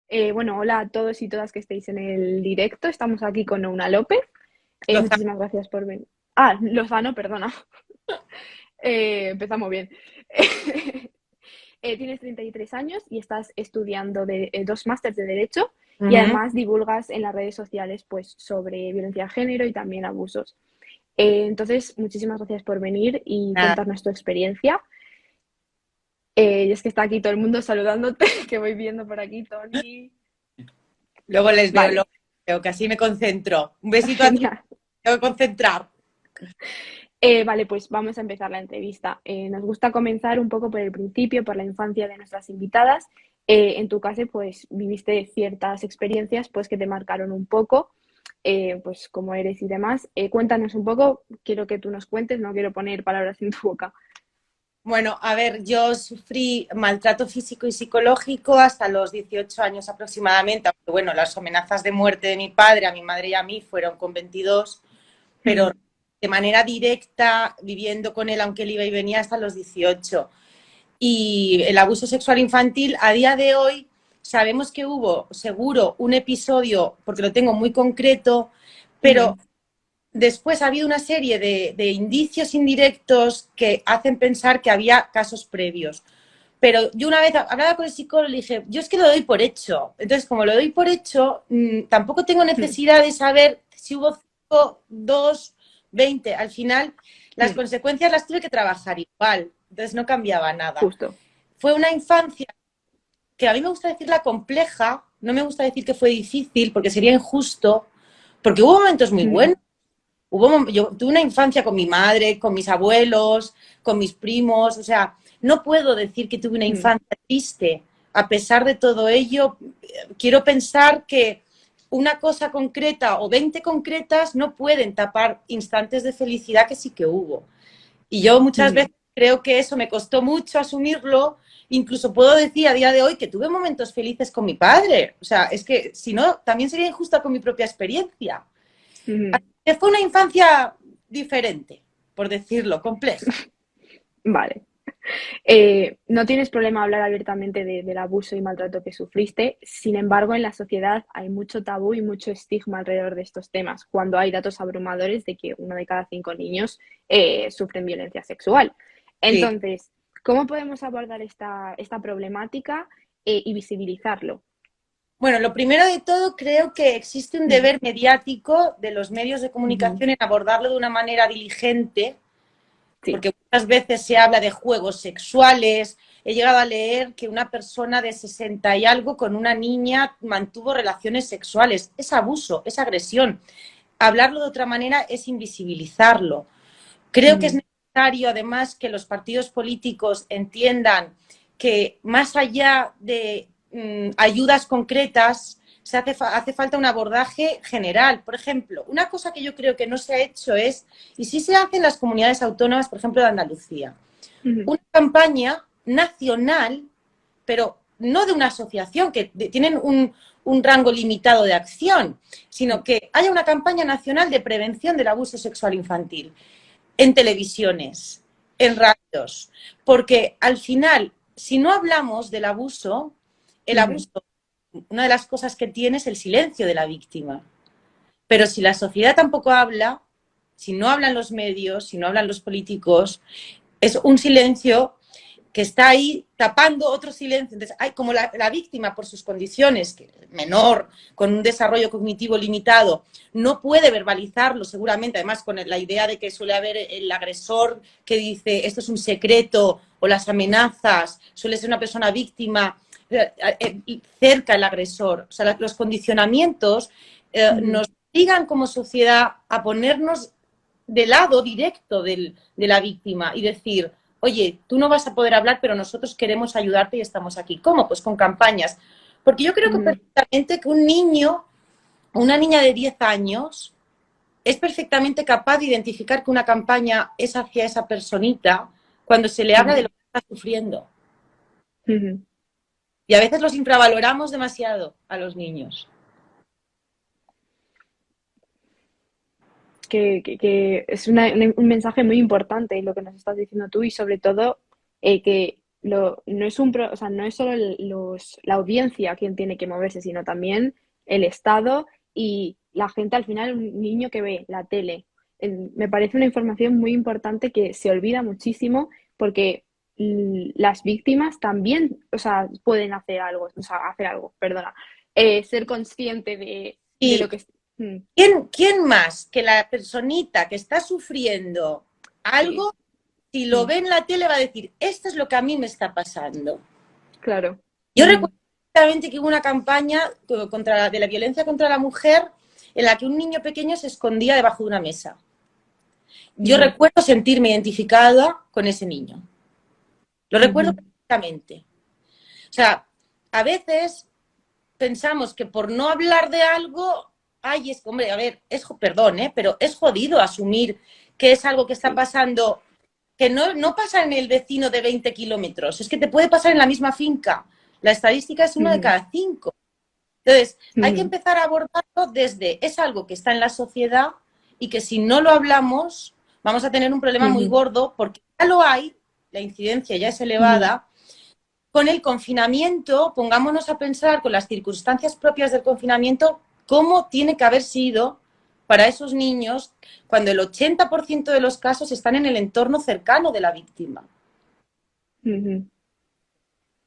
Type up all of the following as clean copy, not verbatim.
Bueno, hola a todos y todas que estéis en el directo. Estamos aquí con Una López. Lozano. Muchísimas gracias por venir. Ah, Lozano, perdona. Empezamos bien. Tienes 33 años y estás estudiando dos másters de Derecho y Ujú. además divulgas en las redes sociales pues, sobre violencia de género y también abusos. Entonces, muchísimas gracias por venir y Nada. contarnos tu experiencia. Y es que está aquí todo el mundo saludándote, que voy viendo por aquí, Tony. Luego les veo, Vale, luego les veo, que así me concentro. Un besito a todos, genial. tengo que concentrar. Vale, pues vamos a empezar la entrevista. Nos gusta comenzar un poco por el principio, por la infancia de nuestras invitadas. En tu caso, pues viviste ciertas experiencias pues que te marcaron un poco, pues cómo eres y demás. Cuéntanos un poco, quiero que tú nos cuentes, no quiero poner palabras en tu boca. Bueno, a ver, yo sufrí maltrato físico y psicológico hasta los 18 años aproximadamente, aunque bueno, las amenazas de muerte de mi padre, a mi madre y a mí fueron con 22, pero Mm, de manera directa, viviendo con él, aunque él iba y venía hasta los 18. Y el abuso sexual infantil, a día de hoy, sabemos que hubo seguro un episodio, porque lo tengo muy concreto, pero mm, después ha habido una serie de indicios indirectos que hacen pensar que había casos previos. Pero yo una vez hablaba con el psicólogo y le dije, yo es que lo doy por hecho. Entonces, como lo doy por hecho, tampoco tengo mm, necesidad de saber si hubo 5, 2, 20. Al final, las mm, consecuencias las tuve que trabajar igual. Entonces, no cambiaba nada. justo. Fue una infancia que a mí me gusta decirla compleja, no me gusta decir que fue difícil porque sería injusto, porque hubo momentos muy Mm, buenos. Yo tuve una infancia con mi madre, con mis abuelos, con mis primos, o sea, no puedo decir que tuve una mm, infancia triste. A pesar de todo ello, quiero pensar que una cosa concreta o 20 concretas no pueden tapar instantes de felicidad que sí que hubo. Y yo muchas mm. veces creo que eso me costó mucho asumirlo. Incluso puedo decir a día de hoy que tuve momentos felices con mi padre. O sea, es que si no, también sería injusta con mi propia experiencia. Mm. Que fue una infancia diferente, por decirlo, compleja. Vale. No tienes problema hablar abiertamente del abuso y maltrato que sufriste. Sin embargo, en la sociedad hay mucho tabú y mucho estigma alrededor de estos temas, cuando hay datos abrumadores de que 1 de cada 5 niños sufren violencia sexual. Sí. Entonces, ¿cómo podemos abordar esta problemática y visibilizarlo? Bueno, lo primero de todo, creo que existe un Mm, deber mediático de los medios de ujú. comunicación en abordarlo de una manera diligente, Sí. porque muchas veces se habla de juegos sexuales. He llegado a leer que una persona de 60 y algo con una niña mantuvo relaciones sexuales. Es abuso, es agresión. Hablarlo de otra manera es invisibilizarlo. Creo que es Ujú, necesario, además, que los partidos políticos entiendan que más allá de ayudas concretas, hace falta un abordaje general. Por ejemplo, una cosa que yo creo que no se ha hecho es, y sí se hace en las comunidades autónomas, por ejemplo, de Andalucía, ujú, una campaña nacional, pero no de una asociación, que tienen un rango limitado de acción, sino que haya una campaña nacional de prevención del abuso sexual infantil en televisiones, en radios, porque al final, si no hablamos del abuso, el ujú. abuso, una de las cosas que tiene es el silencio de la víctima. Pero si la sociedad tampoco habla, si no hablan los medios, si no hablan los políticos, es un silencio que está ahí tapando otro silencio. Entonces, hay como la víctima, por sus condiciones, que menor, con un desarrollo cognitivo limitado, no puede verbalizarlo seguramente, además con la idea de que suele haber el agresor que dice esto es un secreto, o las amenazas, suele ser una persona víctima, cerca el agresor. O sea, los condicionamientos Ujú. nos obligan como sociedad a ponernos de lado directo de la víctima y decir, oye, tú no vas a poder hablar, pero nosotros queremos ayudarte y estamos aquí. ¿Cómo? Pues con campañas. Porque yo creo que Ujú. perfectamente que un niño, una niña de 10 años, es perfectamente capaz de identificar que una campaña es hacia esa personita cuando se le habla de Ujú. lo que está sufriendo. Ujú. Y a veces los infravaloramos demasiado a los niños. Que es un mensaje muy importante lo que nos estás diciendo tú y sobre todo que no es o sea, no es solo la audiencia quien tiene que moverse, sino también el Estado y la gente, al final, un niño que ve la tele. Me parece una información muy importante que se olvida muchísimo porque las víctimas también, o sea, pueden hacer algo, o sea, hacer algo, perdona, ser consciente de lo Y que es. ¿quién más que la personita que está sufriendo Sí, algo, si lo mm, ve en la tele va a decir, esto es lo que a mí me está pasando? claro. Yo Ujú, recuerdo perfectamente que hubo una campaña de la violencia contra la mujer en la que un niño pequeño se escondía debajo de una mesa. Yo ujú, recuerdo sentirme identificada con ese niño. Lo recuerdo ujú, perfectamente. O sea, a veces pensamos que por no hablar de algo, ay, es que, hombre, a ver, perdón, pero es jodido asumir que es algo que está sí. pasando, que no pasa en el vecino de 20 kilómetros, es que te puede pasar en la misma finca. La estadística es uno de Ujú, cada 5. Entonces, hay que ujú, empezar a abordarlo desde, es algo que está en la sociedad y que si no lo hablamos, vamos a tener un problema muy ujú, gordo porque ya lo hay, la incidencia ya es ujú, elevada. Con el confinamiento, pongámonos a pensar con las circunstancias propias del confinamiento, cómo tiene que haber sido para esos niños cuando el 80% de los casos están en el entorno cercano de la víctima. ujú.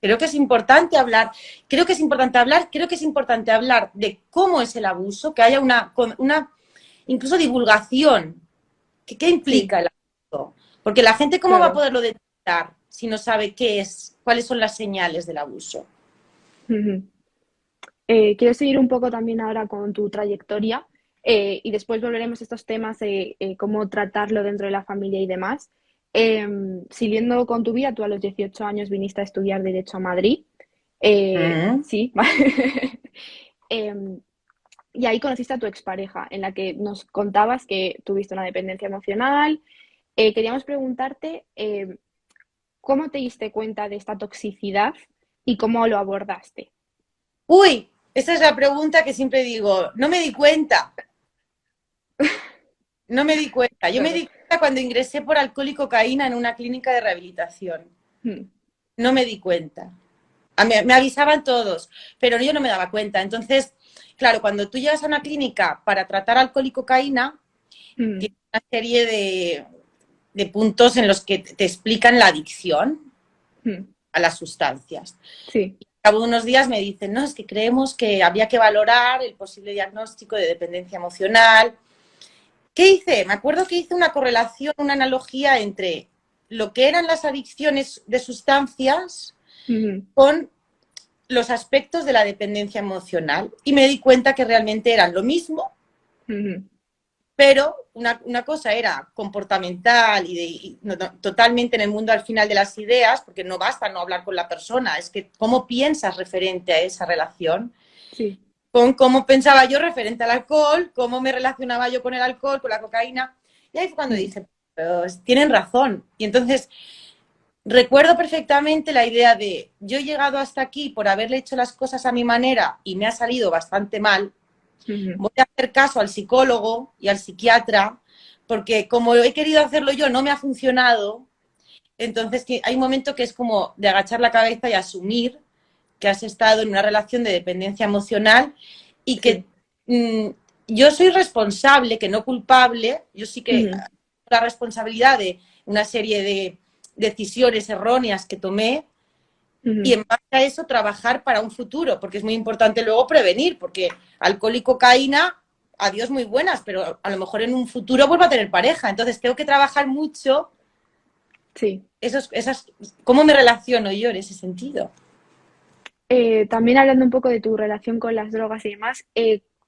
Creo que es importante hablar, creo que es importante hablar de cómo es el abuso, que haya una incluso divulgación. ¿Qué Sí, implica el abuso? Porque la gente, ¿cómo va a claro. poderlo detectar si no sabe qué es, cuáles son las señales del abuso? Ujú. Quiero seguir un poco también ahora con tu trayectoria y después volveremos a estos temas de cómo tratarlo dentro de la familia y demás. Siguiendo con tu vida, tú a los 18 años viniste a estudiar Derecho a Madrid. Mm. Sí, Em, y ahí conociste a tu expareja, en la que nos contabas que tuviste una dependencia emocional. Queríamos preguntarte cómo te diste cuenta de esta toxicidad y cómo lo abordaste. Uy, esa es la pregunta que siempre digo. No me di cuenta, no me di cuenta. Yo me Claro. di cuenta cuando ingresé por alcohol y cocaína en una clínica de rehabilitación. Mm, No me di cuenta. Me avisaban todos, pero yo no me daba cuenta. Entonces, claro, cuando tú llegas a una clínica para tratar alcohol y cocaína, mm, tienes una serie de puntos en los que te explican la adicción mm. a las sustancias. Sí. Cabo de unos días me dicen, no, es que creemos que había que valorar el posible diagnóstico de dependencia emocional. ¿Qué hice? Me acuerdo que hice una correlación, una analogía entre lo que eran las adicciones de sustancias Ujú, con los aspectos de la dependencia emocional y me di cuenta que realmente eran lo mismo, ujú, pero una cosa era comportamental totalmente en el mundo al final de las ideas, porque no basta no hablar con la persona, es que cómo piensas referente a esa relación, sí. con cómo pensaba yo referente al alcohol, cómo me relacionaba yo con el alcohol, con la cocaína. Y ahí fue cuando Mm, dije, pues, tienen razón. Y entonces recuerdo perfectamente la idea de yo he llegado hasta aquí por haberle hecho las cosas a mi manera y me ha salido bastante mal. ujú, Voy a hacer caso al psicólogo y al psiquiatra porque como he querido hacerlo yo no me ha funcionado. Entonces hay un momento que es como de agachar la cabeza y asumir que has estado en una relación de dependencia emocional y que sí. yo soy responsable, que no culpable, yo sí que Ujú, la responsabilidad de una serie de decisiones erróneas que tomé y ujú. en base a eso trabajar para un futuro, porque es muy importante luego prevenir, porque alcohol y cocaína, adiós muy buenas, pero a lo mejor en un futuro vuelvo a tener pareja, entonces tengo que trabajar mucho Sí. cómo me relaciono yo en ese sentido. También hablando un poco de tu relación con las drogas y demás,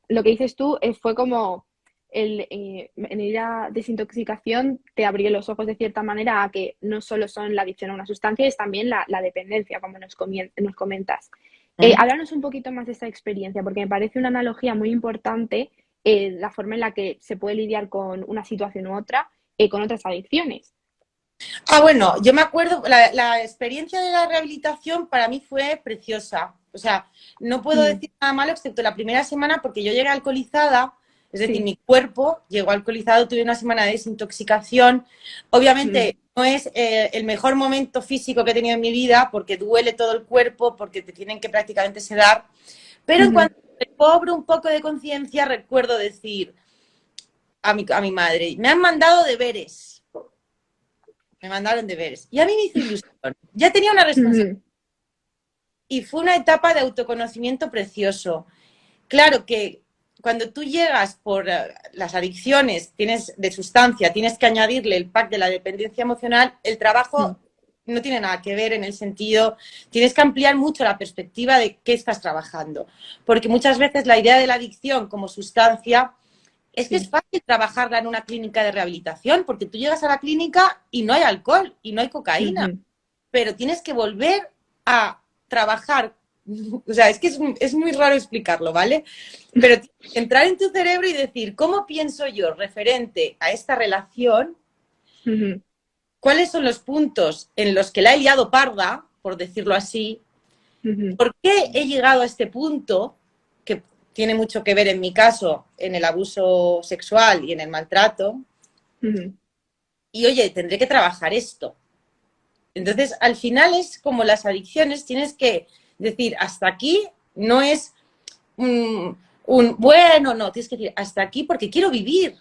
lo que dices tú fue como en ir a desintoxicación te abrió los ojos de cierta manera a que no solo son la adicción a una sustancia, es también la dependencia, como nos comentas. ¿Mm? Háblanos un poquito más de esta experiencia, porque me parece una analogía muy importante la forma en la que se puede lidiar con una situación u otra, con otras adicciones. Bueno, yo me acuerdo, la experiencia de la rehabilitación para mí fue preciosa. O sea, no puedo Mm, decir nada malo excepto la primera semana porque yo llegué alcoholizada, es decir, sí. mi cuerpo llegó alcoholizado, tuve una semana de desintoxicación. Mm, Obviamente no es el mejor momento físico que he tenido en mi vida, porque duele todo el cuerpo, porque te tienen que prácticamente sedar. Pero en Ujú, cuanto cobro un poco de conciencia, recuerdo decir a mi madre, me han mandado deberes, me mandaron deberes. Y a mí me hizo ilusión. Ya tenía una responsabilidad ujú, y fue una etapa de autoconocimiento precioso. Claro que cuando tú llegas por las adicciones, tienes de sustancia, tienes que añadirle el pack de la dependencia emocional, el ujú. trabajo no tiene nada que ver en el sentido, tienes que ampliar mucho la perspectiva de qué estás trabajando, porque muchas veces la idea de la adicción como sustancia es que es Sí. fácil trabajarla en una clínica de rehabilitación, porque tú llegas a la clínica y no hay alcohol y no hay cocaína, Ujú, pero tienes que volver a trabajar. O sea, es que es muy raro explicarlo, ¿vale? Pero tienes que entrar en tu cerebro y decir, ¿cómo pienso yo referente a esta relación? ujú, ¿Cuáles son los puntos en los que la he liado parda, por decirlo así? ujú, ¿Por qué he llegado a este punto? Que tiene mucho que ver en mi caso en el abuso sexual y en el maltrato. ujú, Y oye, tendré que trabajar esto. Entonces, al final es como las adicciones, tienes que decir, hasta aquí no es bueno, no, tienes que decir, hasta aquí porque quiero vivir.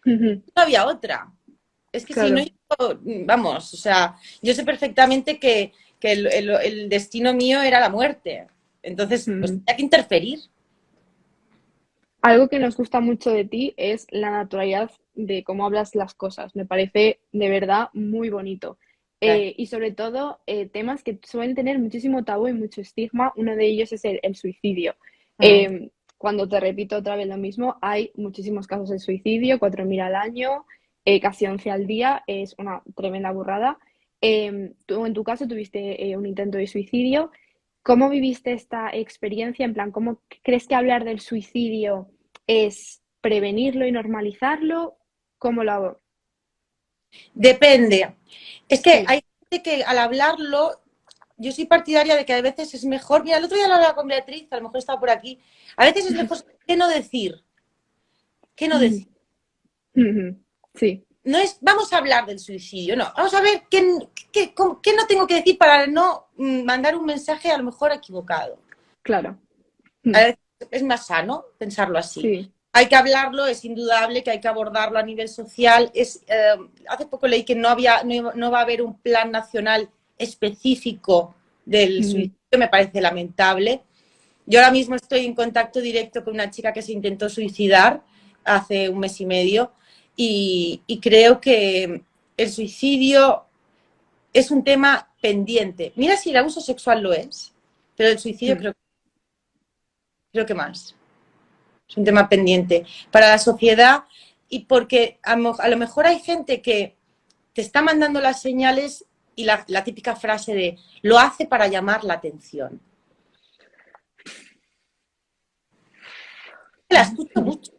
ujú. No había otra. Es que si no, Claro. yo, vamos, o sea, yo sé perfectamente que el destino mío era la muerte. Entonces, pues Ujú. tenía que interferir. Algo que nos gusta mucho de ti es la naturalidad de cómo hablas las cosas. Me parece de verdad muy bonito. Y sobre todo temas que suelen tener muchísimo tabú y mucho estigma. Uno de ellos es el suicidio. Cuando te repito otra vez lo mismo, hay muchísimos casos de suicidio, 4.000 al año, casi 11 al día. Es una tremenda burrada. Tú en tu caso tuviste un intento de suicidio. ¿Cómo viviste esta experiencia? En plan, ¿cómo crees que hablar del suicidio es prevenirlo y normalizarlo? ¿Cómo lo hago? Depende. Es que Sí. hay gente que al hablarlo, yo soy partidaria de que a veces es mejor, mira, el otro día lo hablaba con Beatriz, a lo mejor estaba por aquí, a veces es mejor que no decir, que no decir. Sí. No es, vamos a hablar del suicidio, no, vamos a ver qué no tengo que decir para no mandar un mensaje a lo mejor equivocado. Claro. A veces es más sano pensarlo así. Sí. Hay que hablarlo, es indudable que hay que abordarlo a nivel social. Hace poco leí que no va a haber un plan nacional específico del suicidio, me parece lamentable. Yo ahora mismo estoy en contacto directo con una chica que se intentó suicidar hace un mes y medio y creo que el suicidio es un tema pendiente. Mira si el abuso sexual lo es, pero el suicidio creo que más. Es un tema pendiente para la sociedad y porque a lo mejor hay gente que te está mandando las señales y la típica frase de lo hace para llamar la atención. La escucho mucho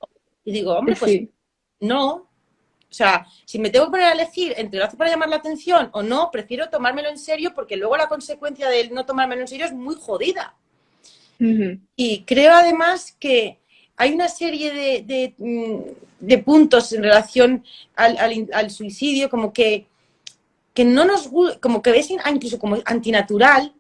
y digo, hombre, pues Sí. no. O sea, si me tengo que poner a elegir entre lo hace para llamar la atención o no, prefiero tomármelo en serio porque luego la consecuencia de no tomármelo en serio es muy jodida. Y creo además que hay una serie de puntos en relación al suicidio, que no nos como que es incluso como antinatural,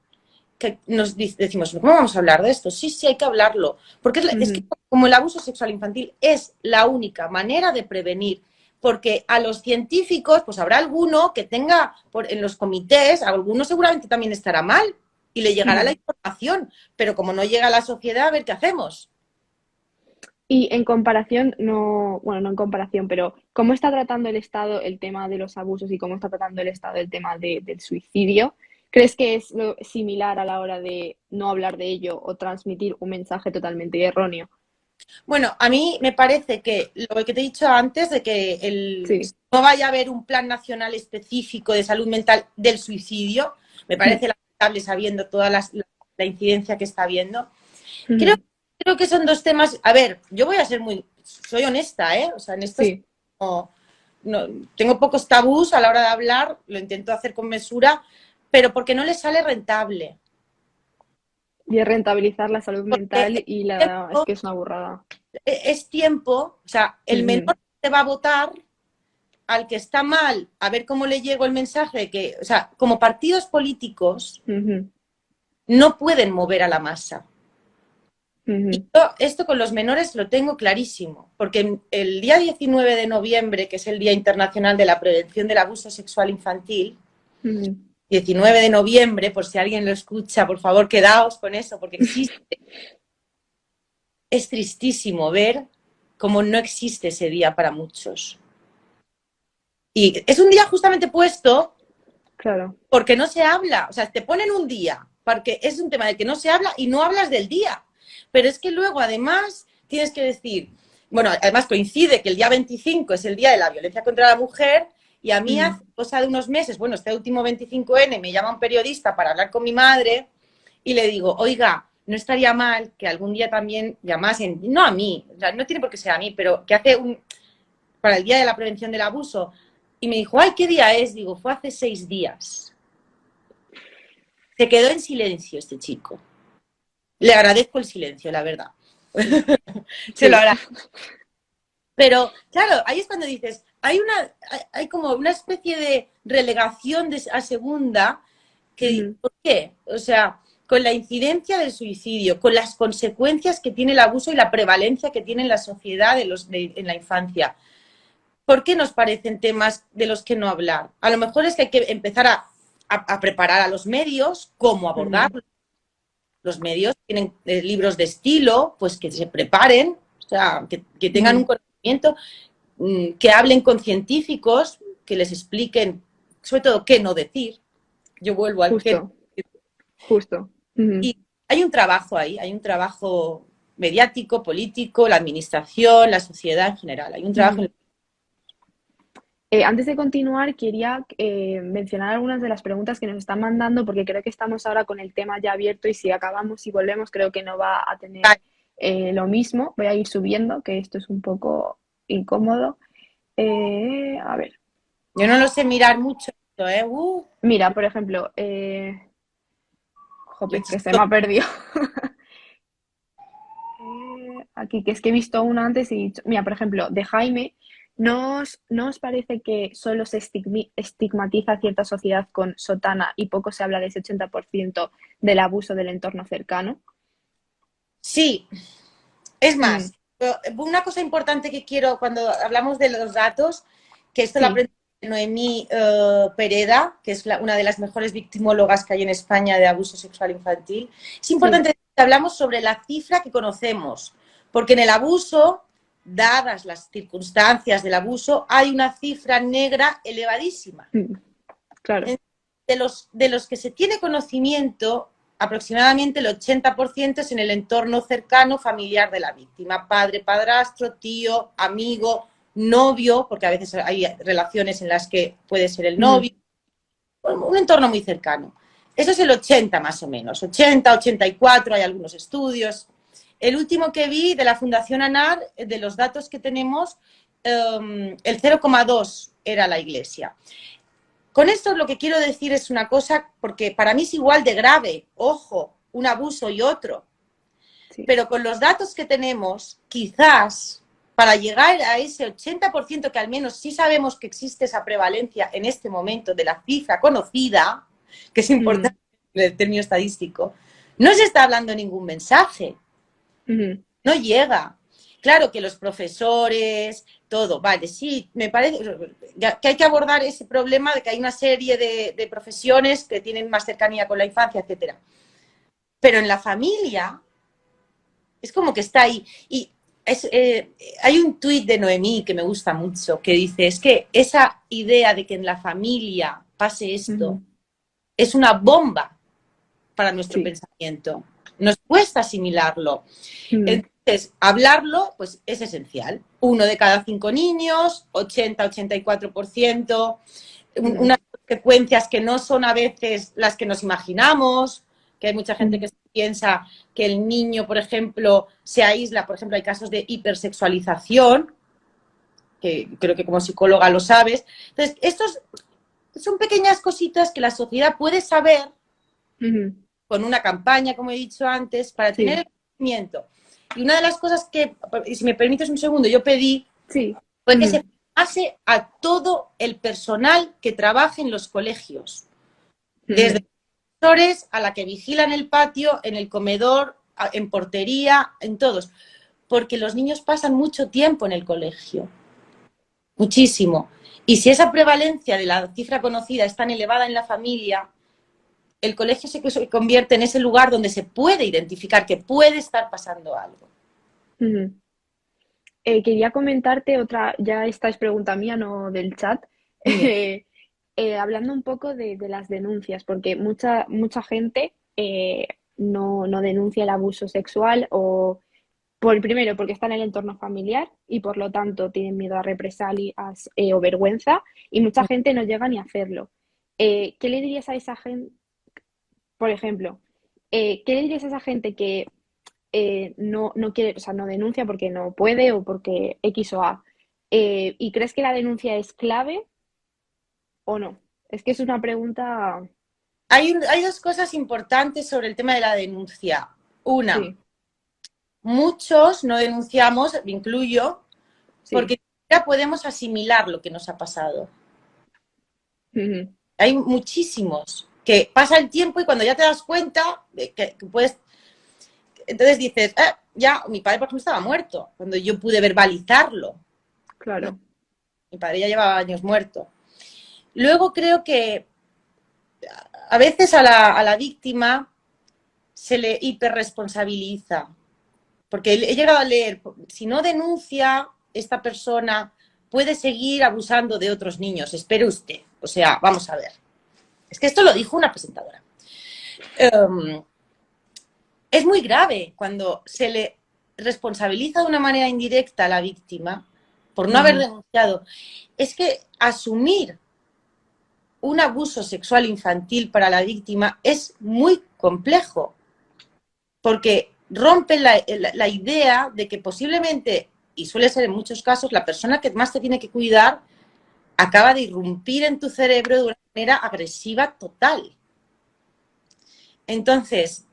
que nos decimos, ¿cómo vamos a hablar de esto? Sí, sí, hay que hablarlo. Porque es que como el abuso sexual infantil es la única manera de prevenir. Porque a los científicos, pues habrá alguno que tenga en los comités, alguno seguramente también estará mal y le llegará la información, pero como no llega a la sociedad, a ver qué hacemos. Y en comparación, no, bueno, no en comparación, pero ¿cómo está tratando el Estado el tema de los abusos y cómo está tratando el Estado el tema del suicidio? ¿Crees que es similar a la hora de no hablar de ello o transmitir un mensaje totalmente erróneo? Bueno, a mí me parece que lo que te he dicho antes, de que Sí. no vaya a haber un plan nacional específico de salud mental del suicidio, me parece lamentable sabiendo toda la incidencia que está habiendo. Creo, creo que son dos temas. A ver, yo voy a ser soy honesta, ¿eh? O sea, en esto Sí. no, no, tengo pocos tabús a la hora de hablar, lo intento hacer con mesura, pero porque no le sale rentable. Y es rentabilizar la salud Porque mental y la es que es una burrada. es tiempo, o sea, el menor te va a votar al que está mal, a ver cómo le llego el mensaje de que, o sea, como partidos políticos no pueden mover a la masa. Y yo esto con los menores lo tengo clarísimo, porque el día 19 de noviembre, que es el Día Internacional de la Prevención del Abuso Sexual Infantil, 19 de noviembre, por si alguien lo escucha, por favor, quedaos con eso, porque existe. Es tristísimo ver cómo no existe ese día para muchos. Y es un día justamente puesto porque no se habla. O sea, te ponen un día, porque es un tema del que no se habla y no hablas del día. Pero es que luego, además, tienes que decir, bueno, además coincide que el día 25 es el Día de la Violencia contra la Mujer y a mí hace cosa de unos meses, bueno, este último 25N me llama un periodista para hablar con mi madre y le digo, oiga, no estaría mal que algún día también llamasen, no a mí, o sea, no tiene por qué ser a mí, pero que para el Día de la Prevención del Abuso. Y me dijo, ay, ¿qué día es? Digo, fue hace 6 días. Se quedó en silencio este chico. Le agradezco el silencio, la verdad. Se lo agradezco. Pero, claro, ahí es cuando dices, hay como una especie de relegación a segunda, que, ¿por qué? O sea, con la incidencia del suicidio, con las consecuencias que tiene el abuso y la prevalencia que tiene en la sociedad en la infancia. ¿Por qué nos parecen temas de los que no hablar? A lo mejor es que hay que empezar a preparar a los medios cómo abordarlo. Los medios tienen libros de estilo, pues que se preparen, o sea, que tengan un conocimiento, que hablen con científicos, que les expliquen, sobre todo, qué no decir. Yo vuelvo al qué. Justo. Y hay un trabajo ahí, hay un trabajo mediático, político, la administración, la sociedad en general. Hay un trabajo. Antes de continuar, quería mencionar algunas de las preguntas que nos están mandando, porque creo que estamos ahora con el tema ya abierto y si acabamos y volvemos, creo que no va a tener lo mismo. Voy a ir subiendo, que esto es un poco incómodo. A ver. Yo no lo sé mirar mucho, Mira, por ejemplo, joder, que se me ha perdido. Aquí, que es que he visto una antes y he dicho, mira, por ejemplo, de Jaime. ¿No os parece que solo se estigmatiza a cierta sociedad con sotana y poco se habla de ese 80% del abuso del entorno cercano? Sí, es más, una cosa importante que quiero cuando hablamos de los datos, que esto lo aprendí de Noemí Pereda, que es una de las mejores victimólogas que hay en España de abuso sexual infantil. Es importante que hablamos sobre la cifra que conocemos, porque en el abuso, dadas las circunstancias del abuso, hay una cifra negra elevadísima. Claro. De los que se tiene conocimiento, aproximadamente el 80% es en el entorno cercano familiar de la víctima, padre, padrastro, tío, amigo, novio, porque a veces hay relaciones en las que puede ser el novio, un entorno muy cercano. Eso es el 80 más o menos, 80, 84, hay algunos estudios. El último que vi de la Fundación ANAR, de los datos que tenemos, el 0,2 era la Iglesia. Con esto lo que quiero decir es una cosa, porque para mí es igual de grave, ojo, un abuso y otro. Pero con los datos que tenemos, quizás para llegar a ese 80% que al menos sí sabemos que existe esa prevalencia en este momento de la cifra conocida, que es importante el término estadístico, no se está hablando ningún mensaje. No llega. Claro que los profesores, todo, vale, sí, me parece que hay que abordar ese problema de que hay una serie de profesiones que tienen más cercanía con la infancia, etcétera. Pero en la familia es como que está ahí. Y hay un tuit de Noemí que me gusta mucho, que dice, es que esa idea de que en la familia pase esto es una bomba para nuestro pensamiento. Nos cuesta asimilarlo. Entonces, hablarlo pues, es esencial. 1 de cada 5 niños, 80-84%, unas consecuencias que no son a veces las que nos imaginamos, que hay mucha gente que piensa que el niño, por ejemplo, se aísla. Por ejemplo, hay casos de hipersexualización, que creo que como psicóloga lo sabes. Entonces, estos son pequeñas cositas que la sociedad puede saber con una campaña, como he dicho antes, para tener el conocimiento. Y una de las cosas que, y si me permites un segundo, yo pedí fue que se pase a todo el personal que trabaja en los colegios, desde los profesores a la que vigilan el patio, en el comedor, en portería, en todos, porque los niños pasan mucho tiempo en el colegio, muchísimo. Y si esa prevalencia de la cifra conocida es tan elevada en la familia, el colegio se convierte en ese lugar donde se puede identificar que puede estar pasando algo. Quería comentarte otra, ya esta es pregunta mía, no del chat, hablando un poco de las denuncias, porque mucha gente no denuncia el abuso sexual o primero porque está en el entorno familiar y por lo tanto tienen miedo a represalias o vergüenza, y mucha gente no llega ni a hacerlo. ¿Qué le dirías a esa gente, por ejemplo, qué le dirías a esa gente que no quiere, o sea, no denuncia porque no puede o porque X o A? ¿Y crees que la denuncia es clave o no? Es que es una pregunta. Hay dos cosas importantes sobre el tema de la denuncia. Una, Sí, muchos no denunciamos, me incluyo, sí. porque ya podemos asimilar lo que nos ha pasado. Ujú. Hay muchísimos que pasa el tiempo y cuando ya te das cuenta de que puedes, entonces dices, ya, mi padre por ejemplo estaba muerto, cuando yo pude verbalizarlo, ¿no? Claro. Mi padre ya llevaba años muerto. Luego creo que a veces a la víctima se le hiperresponsabiliza, porque he llegado a leer, si no denuncia, esta persona puede seguir abusando de otros niños, espere usted. O sea, vamos a ver. Es que esto lo dijo una presentadora. Es muy grave cuando se le responsabiliza de una manera indirecta a la víctima por no haber Ujú. denunciado. Es que asumir un abuso sexual infantil para la víctima es muy complejo, porque rompe la idea de que posiblemente, y suele ser en muchos casos, la persona que más te tiene que cuidar acaba de irrumpir en tu cerebro de una manera agresiva total. Entonces,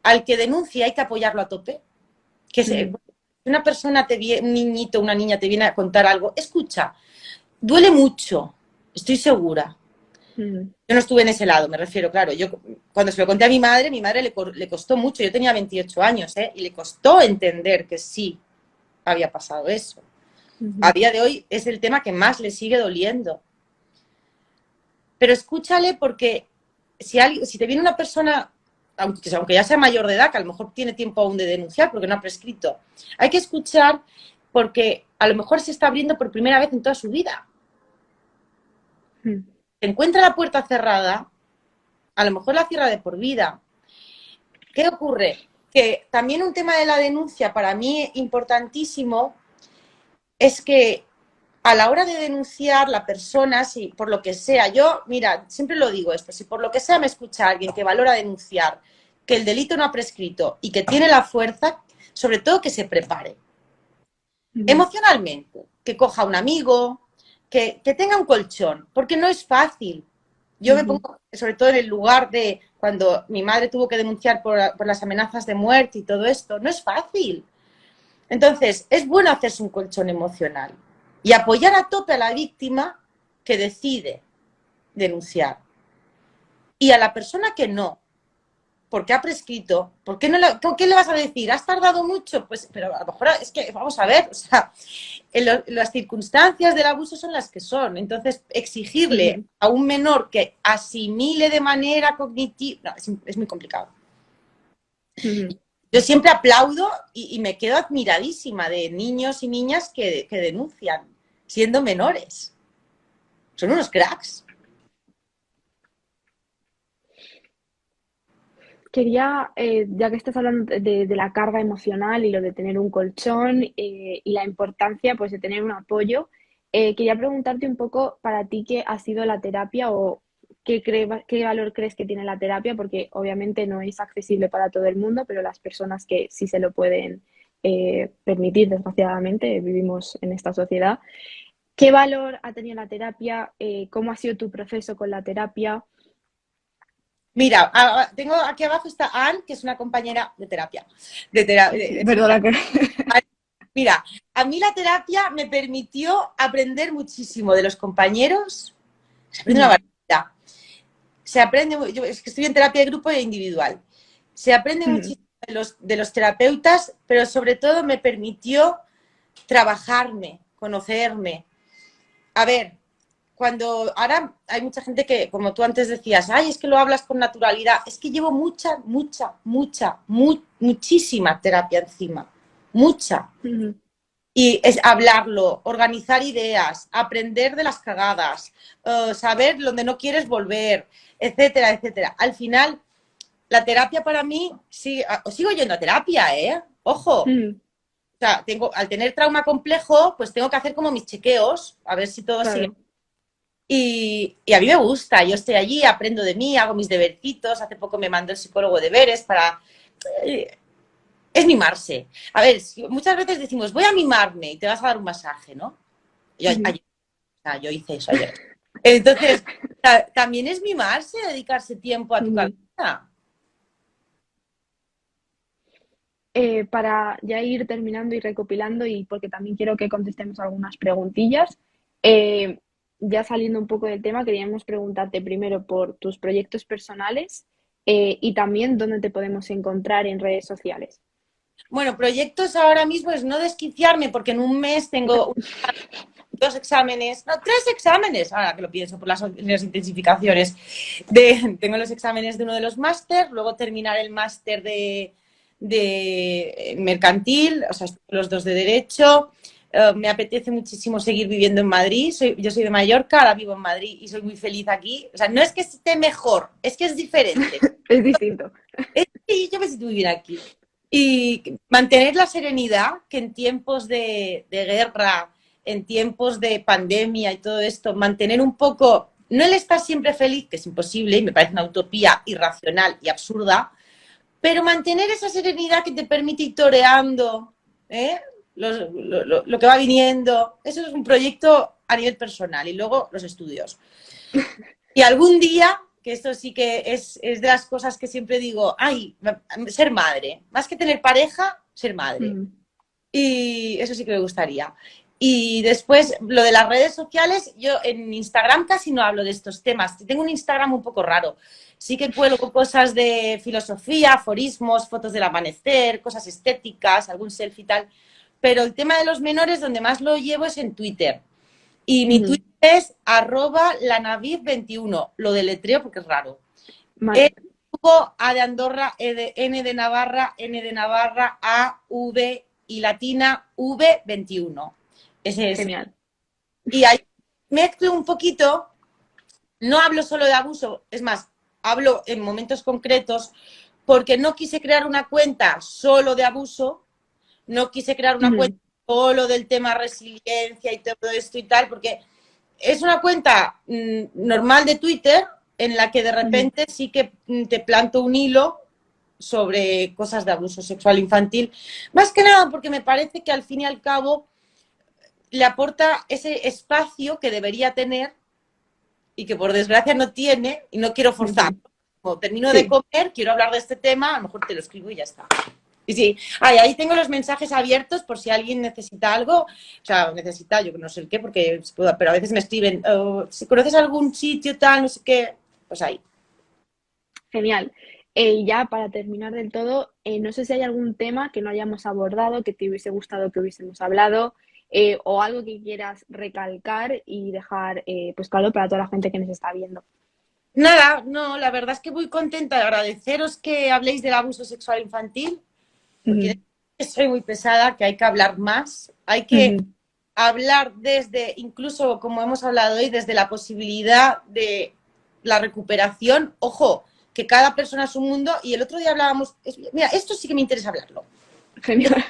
al que denuncia hay que apoyarlo a tope. Que Ujú. una persona un niñito, una niña te viene a contar algo, escucha, duele mucho, estoy segura. Ujú. Yo no estuve en ese lado, me refiero, claro. Yo cuando se lo conté a mi madre le costó mucho. Yo tenía 28 años, y le costó entender que sí había pasado eso. A Ujú. día de hoy es el tema que más le sigue doliendo. Pero escúchale porque si te viene una persona, aunque ya sea mayor de edad, que a lo mejor tiene tiempo aún de denunciar porque no ha prescrito, hay que escuchar porque a lo mejor se está abriendo por primera vez en toda su vida. Ujú. Se encuentra la puerta cerrada, a lo mejor la cierra de por vida. ¿Qué ocurre? Que también un tema de la denuncia para mí importantísimo es que a la hora de denunciar la persona, si por lo que sea, yo, mira, siempre lo digo esto, si por lo que sea me escucha alguien que valora denunciar, que el delito no ha prescrito y que tiene la fuerza, sobre todo que se prepare Ujú. emocionalmente, que coja un amigo, que tenga un colchón, porque no es fácil. Yo me Ujú. pongo, sobre todo en el lugar de cuando mi madre tuvo que denunciar por las amenazas de muerte y todo esto, no es fácil. Entonces, es bueno hacerse un colchón emocional y apoyar a tope a la víctima que decide denunciar. Y a la persona que no, porque ha prescrito, ¿por qué le vas a decir? ¿Has tardado mucho? Pues, pero a lo mejor es que, vamos a ver, o sea, las circunstancias del abuso son las que son. Entonces, exigirle Ujú. a un menor que asimile de manera cognitiva, no, es muy complicado. Ujú. Yo siempre aplaudo y me quedo admiradísima de niños y niñas que denuncian siendo menores. Son unos cracks. Quería, ya que estás hablando de la carga emocional y lo de tener un colchón, y la importancia pues de tener un apoyo, quería preguntarte un poco para ti qué ha sido la terapia o qué valor crees que tiene la terapia, porque obviamente no es accesible para todo el mundo, pero las personas que sí se lo pueden permitir, desgraciadamente, vivimos en esta sociedad. ¿Qué valor ha tenido la terapia? ¿Cómo ha sido tu proceso con la terapia? Mira, tengo aquí abajo está Anne, que es una compañera de terapia. Sí, perdona que. Mira, a mí la terapia me permitió aprender muchísimo de los compañeros. Se aprende una Ujú, barbaridad. Se aprende, yo es que estoy en terapia de grupo e individual. Se aprende ujú, muchísimo de los terapeutas, pero sobre todo me permitió trabajarme, conocerme. A ver, cuando ahora hay mucha gente que, como tú antes decías, ay, es que lo hablas con naturalidad. Es que llevo muchísima terapia encima. Mucha. ujú. Y es hablarlo, organizar ideas, aprender de las cagadas, saber dónde no quieres volver, etcétera, etcétera. Al final, la terapia para mí, sí, sigo yendo a terapia, ¿eh? Ojo. O Ujú, sea, al tener trauma complejo, pues tengo que hacer como mis chequeos, a ver si todo sigue. claro. Y a mí me gusta, yo estoy allí, aprendo de mí, hago mis debercitos, hace poco me mandó el psicólogo deberes para... eh, es mimarse. A ver, muchas veces decimos, voy a mimarme y te vas a dar un masaje, ¿no? Yo, Ujú. ayer, yo hice eso ayer. Entonces, también es mimarse, dedicarse tiempo a tu Ujú. cabeza. Para ya ir terminando y recopilando, y porque también quiero que contestemos algunas preguntillas, eh, ya saliendo un poco del tema, queríamos preguntarte primero por tus proyectos personales y también dónde te podemos encontrar en redes sociales. Bueno, proyectos ahora mismo es no desquiciarme porque en un mes tengo dos exámenes, no, tres exámenes, ahora que lo pienso por las intensificaciones. Tengo los exámenes de uno de los máster, luego terminar el máster de mercantil, o sea, los dos de derecho. Me apetece muchísimo seguir viviendo en Madrid. Yo soy de Mallorca, ahora vivo en Madrid y soy muy feliz aquí. O sea, no es que esté mejor, es que es diferente. Es distinto. Es que yo me siento muy bien aquí. Y mantener la serenidad que en tiempos de guerra, en tiempos de pandemia y todo esto, mantener un poco, no el estar siempre feliz, que es imposible y me parece una utopía irracional y absurda, pero mantener esa serenidad que te permite ir toreando, ¿eh? Lo que va viniendo. Eso es un proyecto a nivel personal y luego los estudios. Y algún día, que esto sí que es de las cosas que siempre digo, ay, ser madre, más que tener pareja, ser madre. Mm, Y eso sí que me gustaría. Y después, lo de las redes sociales, yo en Instagram casi no hablo de estos temas. Tengo un Instagram un poco raro. Sí que cuelgo cosas de filosofía, aforismos, fotos del amanecer, cosas estéticas, algún selfie y tal. Pero el tema de los menores, donde más lo llevo es en Twitter. Y mi ujú. Twitter es @lanavid21. Lo deletreo porque es raro. Vale, A de Andorra, N de Navarra, N de Navarra, A, V y latina, V21. Ese es. genial. Y ahí mezclo un poquito, no hablo solo de abuso, es más, hablo en momentos concretos, porque no quise crear una cuenta solo de abuso, no quise crear una cuenta Ujú, solo del tema resiliencia y todo esto y tal, porque es una cuenta normal de Twitter en la que de ujú. repente sí que te planto un hilo sobre cosas de abuso sexual infantil. Más que nada porque me parece que al fin y al cabo le aporta ese espacio que debería tener y que por desgracia no tiene y no quiero forzar. Ujú. Como termino de Sí, comer, quiero hablar de este tema, a lo mejor te lo escribo y ya está. Y sí, ahí tengo los mensajes abiertos por si alguien necesita algo, o sea, necesita, yo no sé el qué, porque pero a veces me escriben, oh, si conoces algún sitio tal, no sé qué, pues ahí. genial. Y ya para terminar del todo, no sé si hay algún tema que no hayamos abordado, que te hubiese gustado que hubiésemos hablado, o algo que quieras recalcar y dejar pues claro para toda la gente que nos está viendo. Nada, no, la verdad es que muy contenta de agradeceros que habléis del abuso sexual infantil, porque Ujú, soy muy pesada, que hay que hablar más, hay que ujú, hablar desde, incluso como hemos hablado hoy, desde la posibilidad de la recuperación. Ojo, que cada persona es un mundo y el otro día hablábamos, mira, esto sí que me interesa hablarlo. genial.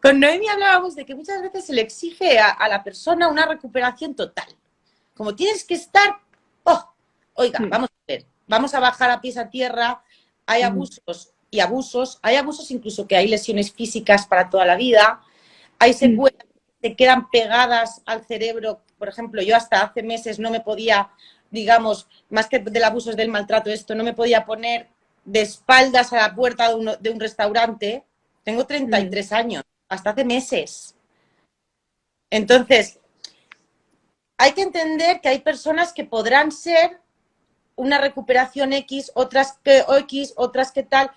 Con Noemi hablábamos de que muchas veces se le exige a la persona una recuperación total. Como tienes que estar, oh, oiga, Mm, vamos a ver, vamos a bajar a pies a tierra, hay ujú, abusos y abusos, hay abusos incluso que hay lesiones físicas para toda la vida, hay mm, secuelas que se quedan pegadas al cerebro. Por ejemplo, yo hasta hace meses no me podía, digamos, más que del abuso es del maltrato esto, no me podía poner de espaldas a la puerta de un restaurante. Tengo mm, 33 años. hasta hace meses. Entonces, hay que entender que hay personas que podrán ser una recuperación X, otras que tal.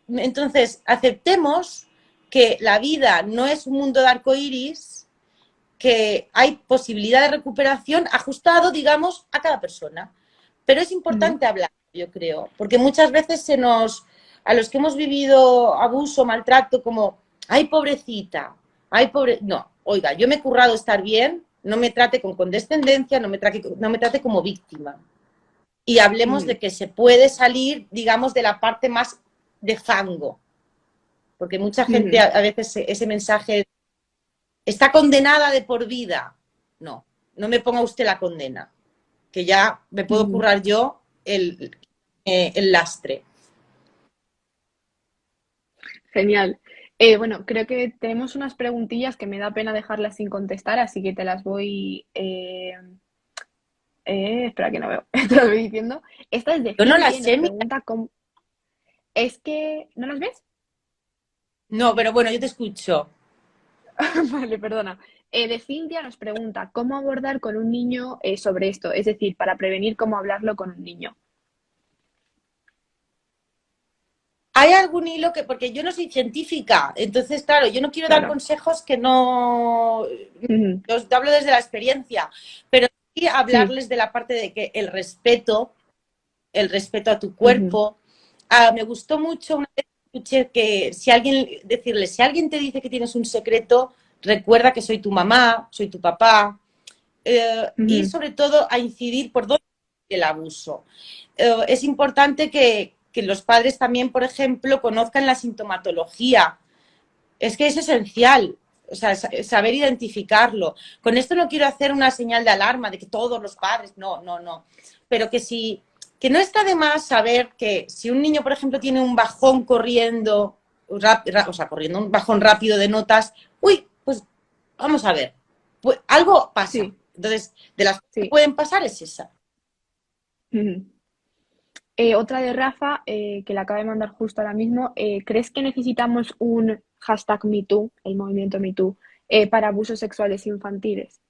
Entonces, aceptemos que la vida no es un mundo de arcoíris, que hay posibilidad de recuperación ajustado, digamos, a cada persona. Pero es importante hablar, yo creo, porque muchas veces a los que hemos vivido abuso, maltrato, como, ay, pobrecita, ay, pobre... No, oiga, yo me he currado estar bien, no me trate con condescendencia, no me trate como víctima. Y hablemos de que se puede salir, digamos, de la parte más de fango. Porque mucha gente a veces ese mensaje está condenada de por vida. No, no me ponga usted la condena, que ya me puedo currar yo el lastre. Genial. Bueno, creo que tenemos unas preguntillas que me da pena dejarlas sin contestar, así que te las voy... espera que no veo, te las voy diciendo. Esta es de Yo no Cintia las y nos sé. pregunta cómo... ¿Es que no las ves? No, pero bueno, yo te escucho. Vale, perdona. De Cintia nos pregunta cómo abordar con un niño sobre esto, es decir, para prevenir cómo hablarlo con un niño. ¿Hay algún hilo que, porque yo no soy científica, entonces, claro, yo no quiero dar Claro. consejos que no, Ujú. os hablo desde la experiencia, pero sí Sí. hablarles de la parte de que el respeto a tu Ujú. cuerpo. Me gustó mucho una vez escuché que si alguien te dice que tienes un secreto, recuerda que soy tu mamá, soy tu papá, y Ujú. sobre todo a incidir por dónde el abuso. Es importante que los padres también, por ejemplo, conozcan la sintomatología. Es que es esencial, o sea, saber identificarlo. Con esto no quiero hacer una señal de alarma de que todos los padres, no, no, no. Pero que no está de más saber que si un niño, por ejemplo, tiene un bajón corriendo, o sea, corriendo un bajón rápido de notas, uy, pues vamos a ver, pues algo pasa. Sí, Entonces, de las cosas que sí. pueden pasar es esa. Ujú. Otra de Rafa, que la acaba de mandar justo ahora mismo. ¿Crees que necesitamos un hashtag #MeToo, el movimiento MeToo, para abusos sexuales infantiles?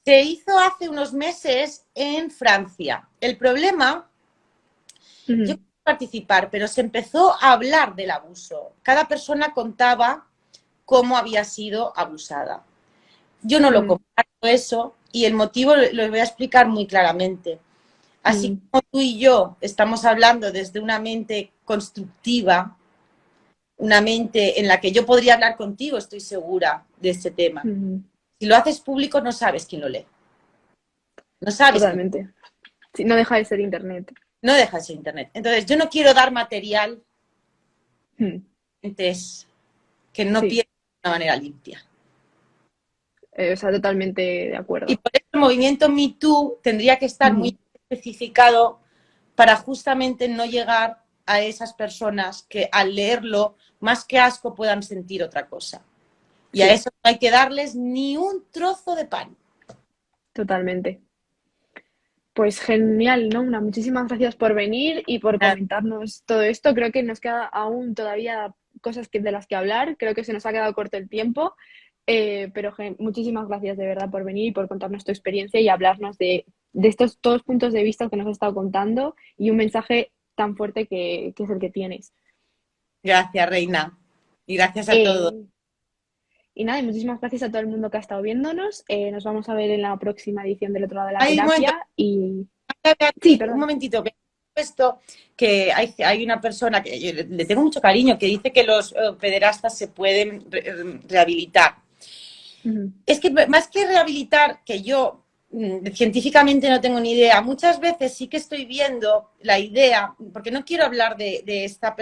Se hizo hace unos meses en Francia. El problema, yo Ujú. quería participar, pero se empezó a hablar del abuso. Cada persona contaba cómo había sido abusada. Yo no lo Ujú. comparto eso y el motivo lo voy a explicar muy claramente. Así Ujú. como tú y yo estamos hablando desde una mente constructiva, una mente en la que yo podría hablar contigo, estoy segura de este tema. Ujú. Si lo haces público, no sabes quién lo lee. No sabes quién. Totalmente. Sí, no deja de ser internet. No dejas internet. Entonces, yo no quiero dar material Ujú. que no Sí, piensen de una manera limpia. o sea, totalmente de Y acuerdo. por eso el movimiento Me Too tendría que estar muy Ujú. especificado para justamente no llegar a esas personas que al leerlo, más que asco, puedan sentir otra cosa. Y a Sí, eso no hay que darles ni un trozo de pan. totalmente. Pues genial, ¿no? Muchísimas gracias por venir y por comentarnos todo esto. Creo que nos queda aún todavía cosas de las que hablar. Creo que se nos ha quedado corto el tiempo, pero muchísimas gracias de verdad por venir y por contarnos tu experiencia y hablarnos de estos todos puntos de vista que nos has estado contando y un mensaje tan fuerte que es el que tienes. Gracias, Reina. Y gracias a todos. Eh, y nada, y muchísimas gracias a todo el mundo que ha estado viéndonos. Nos vamos a ver en la próxima edición del otro lado de la Hay un momento, terapia y... Sí, un perdona. momentito, esto que hay una persona que yo le tengo mucho cariño que dice que los pederastas se pueden rehabilitar. Ujú. Es que más que rehabilitar, que yo científicamente no tengo ni idea, muchas veces sí que estoy viendo la idea, porque no quiero hablar de esta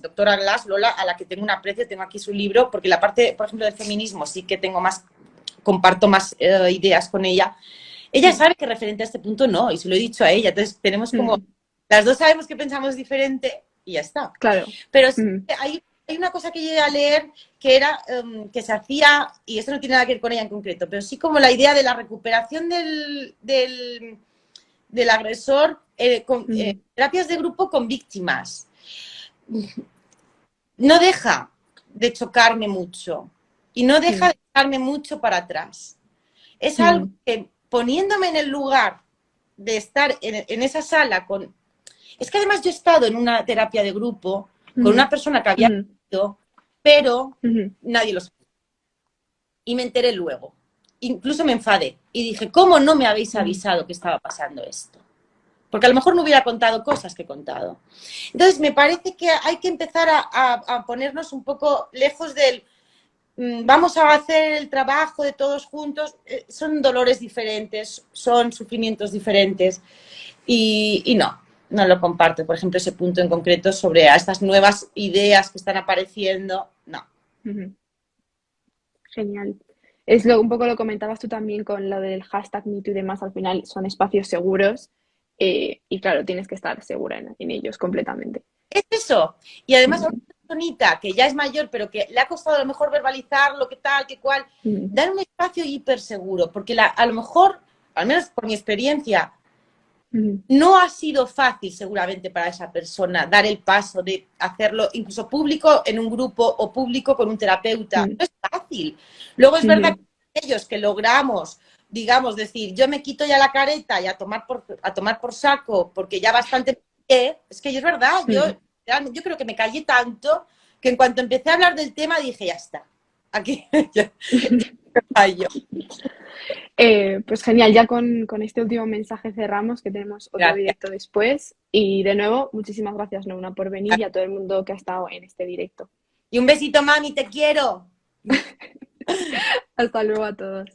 doctora Glass, Lola, a la que tengo un aprecio, tengo aquí su libro, porque la parte, por ejemplo, del feminismo sí que tengo más, comparto más ideas con ella. Ella Mm. sabe que referente a este punto no, y se lo he dicho a ella, entonces tenemos como, Mm. las dos sabemos que pensamos diferente y ya está. Claro. Pero sí Mm. que hay una cosa que llegué a leer que era que se hacía, y esto no tiene nada que ver con ella en concreto, pero sí como la idea de la recuperación del agresor con Mm. terapias de grupo con víctimas. No deja de chocarme mucho. y no deja de dejarme mucho para atrás. Es algo que, poniéndome en el lugar de estar en esa sala con... Es que además yo he estado en una terapia de grupo con una persona que había visto, pero nadie lo sabe. Y me enteré luego. Incluso me enfadé y dije, ¿cómo no me habéis avisado que estaba pasando esto? Porque a lo mejor no hubiera contado cosas que he contado. Entonces, me parece que hay que empezar a ponernos un poco lejos del vamos a hacer el trabajo de todos juntos. Son dolores diferentes, son sufrimientos diferentes y no lo comparto. Por ejemplo, ese punto en concreto sobre a estas nuevas ideas que están apareciendo, no. Genial. Un poco lo comentabas tú también con lo del hashtag #MeToo y demás, al final son espacios seguros y claro, tienes que estar segura en ellos completamente. Es eso. Y además, a una personita que ya es mayor, pero que le ha costado a lo mejor verbalizar lo que tal, que cual, dar un espacio hiperseguro, porque a lo mejor, al menos por mi experiencia, no ha sido fácil seguramente para esa persona dar el paso de hacerlo incluso público en un grupo o público con un terapeuta. No es fácil. Luego es verdad que ellos que logramos, digamos, decir, yo me quito ya la careta y a tomar por saco, porque ya bastante... Es que es verdad, yo creo que me callé tanto que en cuanto empecé a hablar del tema dije, ya está, aquí ya fallo. Pues genial, ya con este último mensaje cerramos, que tenemos otro directo después. Y de nuevo, muchísimas gracias, Nouna, por venir y a todo el mundo que ha estado en este directo. Y un besito, mami, te quiero. Hasta luego a todos.